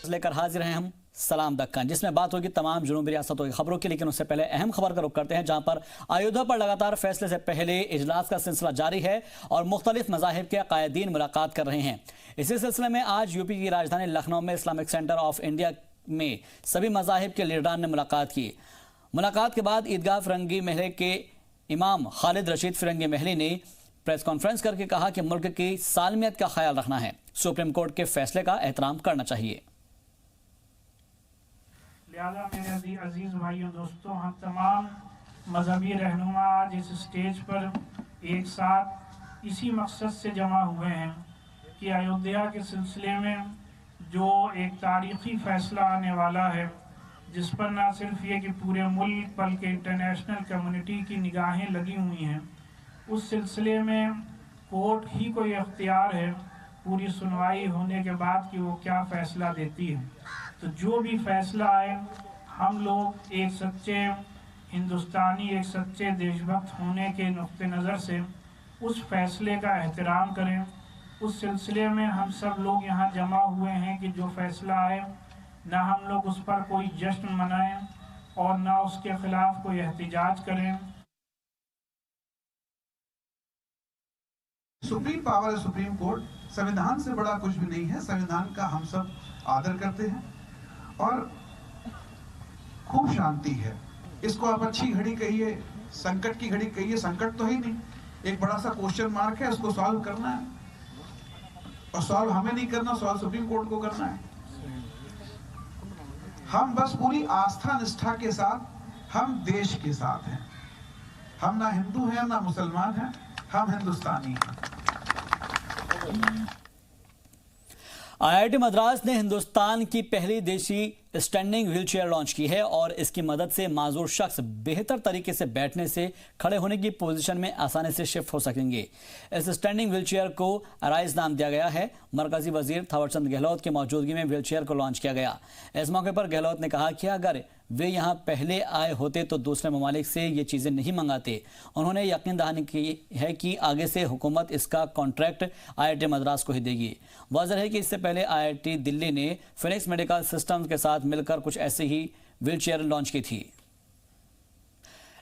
लेकर हाजिर हैं हम सलाम दक्कन, जिसमें बात होगी तमाम जुनूबी रियासतों की खबरों की। लेकिन उससे पहले अहम खबर का रुख करते हैं, जहां पर अयोध्या पर लगातार फैसले से पहले इजलास का सिलसिला जारी है और मुख्तलिफ मज़ाहिब के कायदीन मुलाकात कर रहे हैं। इसी सिलसिले में आज यूपी की राजधानी लखनऊ में इस्लामिक सेंटर ऑफ इंडिया में सभी मज़ाहिब के लीडरान ने मुलाकात की। मुलाकात के बाद ईदगाह फिरंगी महल के इमाम खालिद रशीद फिरंगी महली ने प्रेस कॉन्फ्रेंस करके कहा कि मुल्क की सालमियत का ख्याल रखना है, सुप्रीम कोर्ट के फैसले का एहतराम करना चाहिए। लिहाजा मेरे अजीज भाइयों दोस्तों, हम तमाम मजहबी रहनुमा आज इस स्टेज पर एक साथ इसी मकसद से जमा हुए हैं कि अयोध्या के सिलसिले में जो एक तारीखी फैसला आने वाला है, जिस पर न सिर्फ ये कि पूरे मुल्क बल्कि इंटरनेशनल कम्युनिटी की निगाहें लगी हुई हैं, उस सिलसिले में कोर्ट ही को ये अख्तियार है पूरी सुनवाई होने के बाद कि वो क्या फ़ैसला देती है। तो जो भी फैसला आए, हम लोग एक सच्चे हिंदुस्तानी, एक सच्चे देशभक्त होने के नुक्ते नज़र से उस फैसले का एहतराम करें। उस सिलसिले में हम सब लोग यहाँ जमा हुए हैं कि जो फैसला आए, ना हम लोग उस पर कोई जश्न मनाएं और ना उसके खिलाफ कोई एहतिजाज करें। सुप्रीम पावर है सुप्रीम कोर्ट, संविधान से बड़ा कुछ भी नहीं है। संविधान का हम सब आदर करते हैं और खूब शांति है। इसको आप अच्छी घड़ी कहिए, संकट की घड़ी कहिए, संकट तो ही नहीं, एक बड़ा सा क्वेश्चन मार्क है, उसको सॉल्व करना है। और सॉल्व हमें नहीं करना, सॉल्व सुप्रीम कोर्ट को करना है। हम बस पूरी आस्था निष्ठा के साथ हम देश के साथ हैं। हम ना हिंदू हैं ना मुसलमान हैं, हम हिंदुस्तानी हैं। IIT मद्रास ने हिंदुस्तान की पहली देशी स्टैंडिंग व्हीलचेयर लॉन्च की है और इसकी मदद से माजूर शख्स बेहतर तरीके से बैठने से खड़े होने की पोजीशन में आसानी से शिफ्ट हो सकेंगे। इस स्टैंडिंग व्हीलचेयर को अराइज नाम दिया गया है। मरकजी वजीर थावरचंद गहलोत की मौजूदगी में व्हीलचेयर को लॉन्च किया गया। इस मौके पर गहलोत ने कहा कि अगर वे यहाँ पहले आए होते तो दूसरे ममालिक से ये चीज़ें नहीं मंगाते। उन्होंने यकीन दहानी की है कि आगे से हुकूमत इसका कॉन्ट्रैक्ट IIT मद्रास को ही देगी। वाज़ेह है कि इससे पहले IIT दिल्ली ने फिनिक्स मेडिकल सिस्टम्स के साथ मिलकर कुछ ऐसे ही व्हीलचेयर लॉन्च की थी।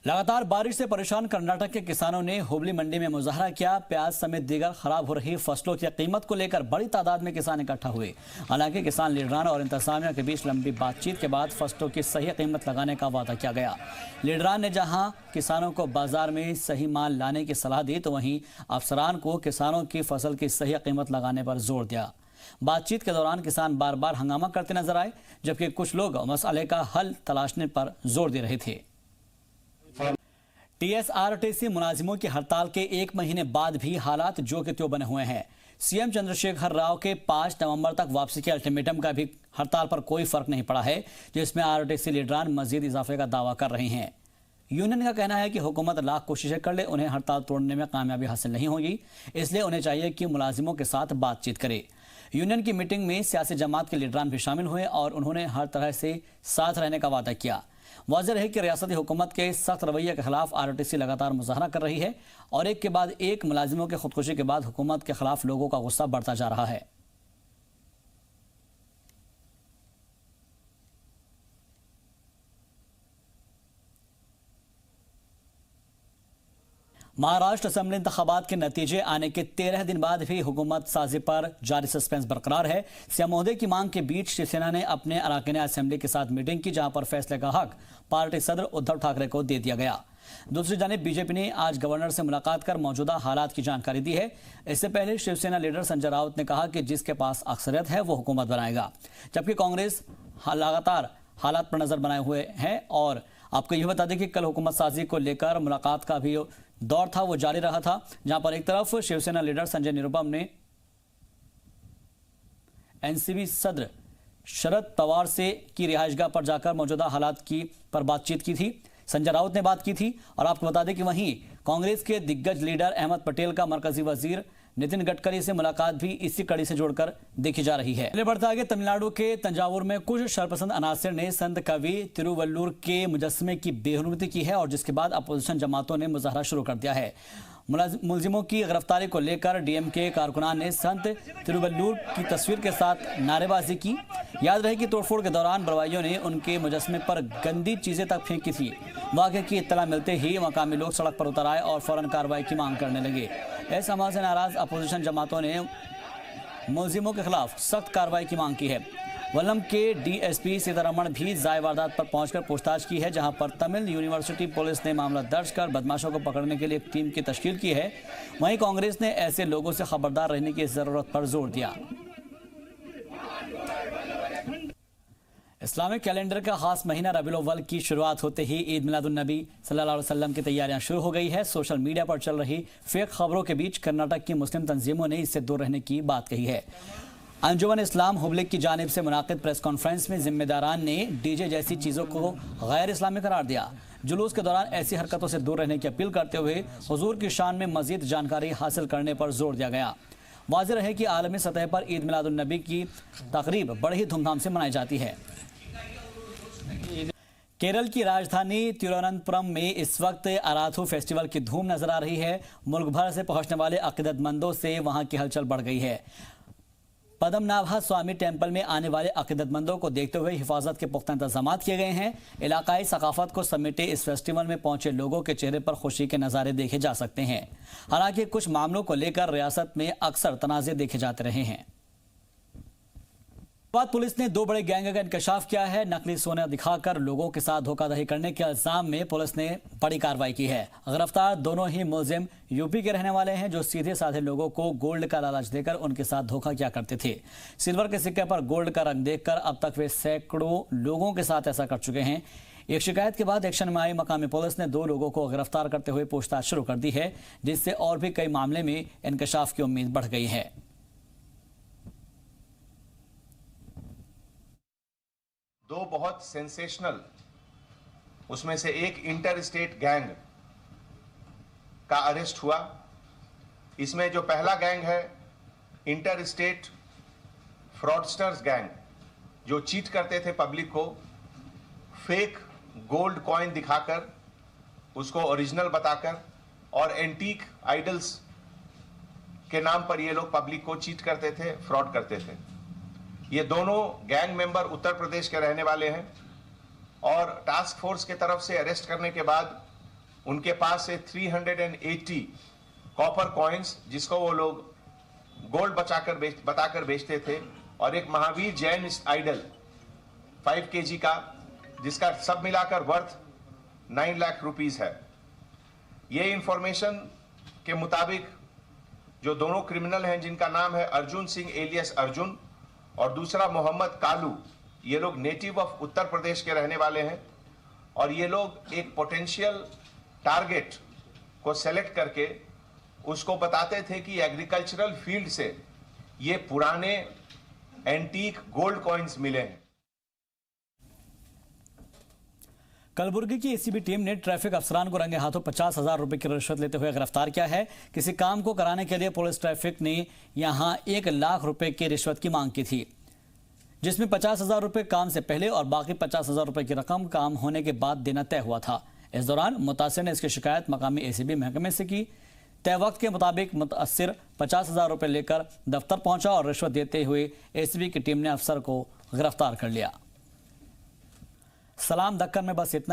लगातार बारिश से परेशान कर्नाटक के किसानों ने हुबली मंडी में मुजाहरा किया। प्याज समेत दीगर खराब हो रही फसलों की कीमत को लेकर बड़ी तादाद में किसान इकट्ठा हुए। हालांकि किसान लीडरान और इंतजामिया के बीच लंबी बातचीत के बाद फसलों की सही कीमत लगाने का वादा किया गया। लीडरान ने जहां किसानों को बाजार में सही माल लाने की सलाह दी, तो वहीं अफसरान को किसानों की फसल की सही कीमत लगाने पर जोर दिया। बातचीत के दौरान किसान बार बार हंगामा करते नजर आए, जबकि कुछ लोग मसले का हल तलाशने पर जोर दे रहे थे। TSRTC मुलाजिमों की हड़ताल के 1 महीने बाद भी हालात जो के त्यों बने हुए हैं। CM चंद्रशेखर राव के 5 नवंबर तक वापसी के अल्टीमेटम का भी हड़ताल पर कोई फर्क नहीं पड़ा है, जिसमें RTC लीडरान मजीद इजाफे का दावा कर रहे हैं। यूनियन का कहना है कि हुकूमत लाख कोशिशें कर ले, उन्हें हड़ताल तोड़ने में कामयाबी हासिल नहीं होगी, इसलिए उन्हें चाहिए कि मुलाजिमों के साथ बातचीत करे। यूनियन की मीटिंग में सियासी जमात के लीडरान भी शामिल हुए और उन्होंने हर तरह से साथ रहने का वादा किया। वाज़ेह है कि रियासती हुकूमत के सख्त रवैये के खिलाफ RTC लगातार मुजाहरा कर रही है और एक के बाद एक मुलाजिमों के खुदकुशी के बाद हुकूमत के खिलाफ लोगों का गुस्सा बढ़ता जा रहा है। महाराष्ट्र असेंबली इंतखाबात के नतीजे आने के 13 दिन बाद भी हुकूमत साजी पर जारी सस्पेंस बरकरार है। सीएम महोदय की मांग के बीच शिवसेना ने अपने अरकान असेंबली के साथ मीटिंग की, जहां पर फैसले का हक पार्टी सदर उद्धव ठाकरे को दे दिया गया। दूसरी जानिब बीजेपी ने आज गवर्नर से मुलाकात कर मौजूदा हालात की जानकारी दी है। इससे पहले शिवसेना लीडर संजय राउत ने कहा कि जिसके पास अक्सरियत है वो हुकूमत बनाएगा, जबकि कांग्रेस लगातार हालात पर नजर बनाए हुए है। और आपको यह बता दें कि कल हुकूमत साजी को लेकर मुलाकात का भी दौर था, वो जारी रहा था, जहां पर एक तरफ शिवसेना लीडर संजय निरुपम ने एनसीबी सदर शरद पवार से की रिहाइशगाह पर जाकर मौजूदा हालात की पर बातचीत की थी। संजय राउत ने बात की थी। और आपको बता दें कि वहीं कांग्रेस के दिग्गज लीडर अहमद पटेल का मरकजी वजीर नितिन गडकरी से मुलाकात भी इसी कड़ी से जोड़कर देखी जा रही है। चलिए बढ़ते आगे। तमिलनाडु के तंजावुर में कुछ शरपसंद अनासिर ने संत कवि तिरुवल्लुर के मुजस्समे की बेहुरमती की है और जिसके बाद अपोजिशन जमातों ने मुजाहरा शुरू कर दिया है। मुलजिमों की गिरफ्तारी को लेकर डीएमके कारकुनान ने संत तिरुवल्लूर की तस्वीर के साथ नारेबाजी की। याद रहे कि तोड़फोड़ के दौरान बलवाइयों ने उनके मुजस्समे पर गंदी चीजें तक फेंकी थी। वाक़े की इत्तला मिलते ही मकामी लोग सड़क पर उतर आए और फौरन कार्रवाई की मांग करने लगे। इस हमले से नाराज अपोजिशन जमातों ने मुलजिमों के खिलाफ सख्त कार्रवाई की मांग की है। वल्लम के डीएसपी सीतारमण भी जाय वारदात पर पहुंचकर पूछताछ की है, जहां पर तमिल यूनिवर्सिटी पुलिस ने मामला दर्ज कर बदमाशों को पकड़ने के लिए एक टीम की तश्कील की है। वहीं कांग्रेस ने ऐसे लोगों से खबरदार रहने की जरूरत पर जोर दिया। इस्लामिक कैलेंडर का खास महीना रबीउल अव्वल की शुरुआत होते ही ईद मिलादुन नबी सल्लल्लाहु अलैहि वसल्लम की तैयारियां शुरू हो गई है। सोशल मीडिया पर चल रही फेक खबरों के बीच कर्नाटक की मुस्लिम तंजीमों ने इससे दूर रहने की बात कही है। अंजुमन इस्लाम हुबली की जानिब से मुनाकिद प्रेस कॉन्फ्रेंस में जिम्मेदारान ने डीजे जैसी चीज़ों को गैर इस्लामी करार दिया। जुलूस के दौरान ऐसी हरकतों से दूर रहने की अपील करते हुए हुजूर की शान में मजीद जानकारी हासिल करने पर जोर दिया गया। वाज़ेह रहे कि आलमी सतह पर ईद मिलादुन नबी की तकरीब बड़ी ही धूमधाम से मनाई जाती है। केरल की राजधानी तिरुवनंतपुरम में इस वक्त अराथू फेस्टिवल की धूम नजर आ रही है। मुल्क भर से पहुंचने वाले अकीदतमंदों से वहां की हलचल बढ़ गई है। पद्मनाभा स्वामी टेम्पल में आने वाले अकीदतमंदों को देखते हुए हिफाजत के पुख्ता इंतजाम किए गए हैं। इलाकाई सकाफत को समेटे इस फेस्टिवल में पहुंचे लोगों के चेहरे पर खुशी के नज़ारे देखे जा सकते हैं। हालांकि कुछ मामलों को लेकर रियासत में अक्सर तनाज़े देखे जाते रहे हैं। पुलिस ने 2 बड़े गैंग का इंकशाफ किया है। नकली सोना दिखाकर लोगों के साथ धोखाधड़ी करने के इल्जाम में पुलिस ने बड़ी कार्रवाई की है। गिरफ्तार दोनों ही मुलजिम यूपी के रहने वाले हैं, जो सीधे साधे लोगों को गोल्ड का लालच देकर उनके साथ धोखा किया करते थे। सिल्वर के सिक्के पर गोल्ड का रंग देखकर अब तक वे सैकड़ों लोगों के साथ ऐसा कर चुके हैं। एक शिकायत के बाद एक्शन में आई मकामी पुलिस ने 2 लोगों को गिरफ्तार करते हुए पूछताछ शुरू कर दी है, जिससे और भी कई मामले में इंकशाफ की उम्मीद बढ़ गई है। दो बहुत सेंसेशनल, उसमें से एक इंटर स्टेट गैंग का अरेस्ट हुआ। इसमें जो पहला गैंग है इंटर स्टेट फ्रॉडस्टर्स गैंग, जो चीट करते थे पब्लिक को फेक गोल्ड कॉइन दिखाकर, उसको ओरिजिनल बताकर और एंटीक आइडल्स के नाम पर ये लोग पब्लिक को चीट करते थे, फ्रॉड करते थे। ये दोनों गैंग मेंबर उत्तर प्रदेश के रहने वाले हैं और टास्क फोर्स के तरफ से अरेस्ट करने के बाद उनके पास से 380 कॉपर कॉइन्स, जिसको वो लोग गोल्ड बताकर बेचते थे, और एक महावीर जैन आइडल 5 kg का, जिसका सब मिलाकर वर्थ 9 लाख रुपीस है। ये इंफॉर्मेशन के मुताबिक जो दोनों क्रिमिनल हैं, जिनका नाम है अर्जुन सिंह एलियस अर्जुन और दूसरा मोहम्मद कालू, ये लोग नेटिव ऑफ उत्तर प्रदेश के रहने वाले हैं और ये लोग एक पोटेंशियल टारगेट को सेलेक्ट करके उसको बताते थे कि एग्रीकल्चरल फील्ड से ये पुराने एंटीक गोल्ड कॉइन्स मिले हैं। कलबुर्गी की एसीबी टीम ने ट्रैफिक अफसरान को रंगे हाथों 50,000 रुपए की रिश्वत लेते हुए गिरफ्तार किया है। किसी काम को कराने के लिए पुलिस ट्रैफिक ने यहां 1 लाख रुपए की रिश्वत की मांग की थी, जिसमें 50,000 रुपए काम से पहले और बाकी 50,000 रुपए की रकम काम होने के बाद देना तय हुआ था। इस दौरान मुतासिर ने इसकी शिकायत मकामी एसीबी महकमे से की। तय वक्त के मुताबिक मुतासिर 50,000 रुपए लेकर दफ्तर पहुंचा और रिश्वत देते हुए एसीबी की टीम ने अफसर को गिरफ्तार कर लिया। सलाम दक्कन में बस इतना।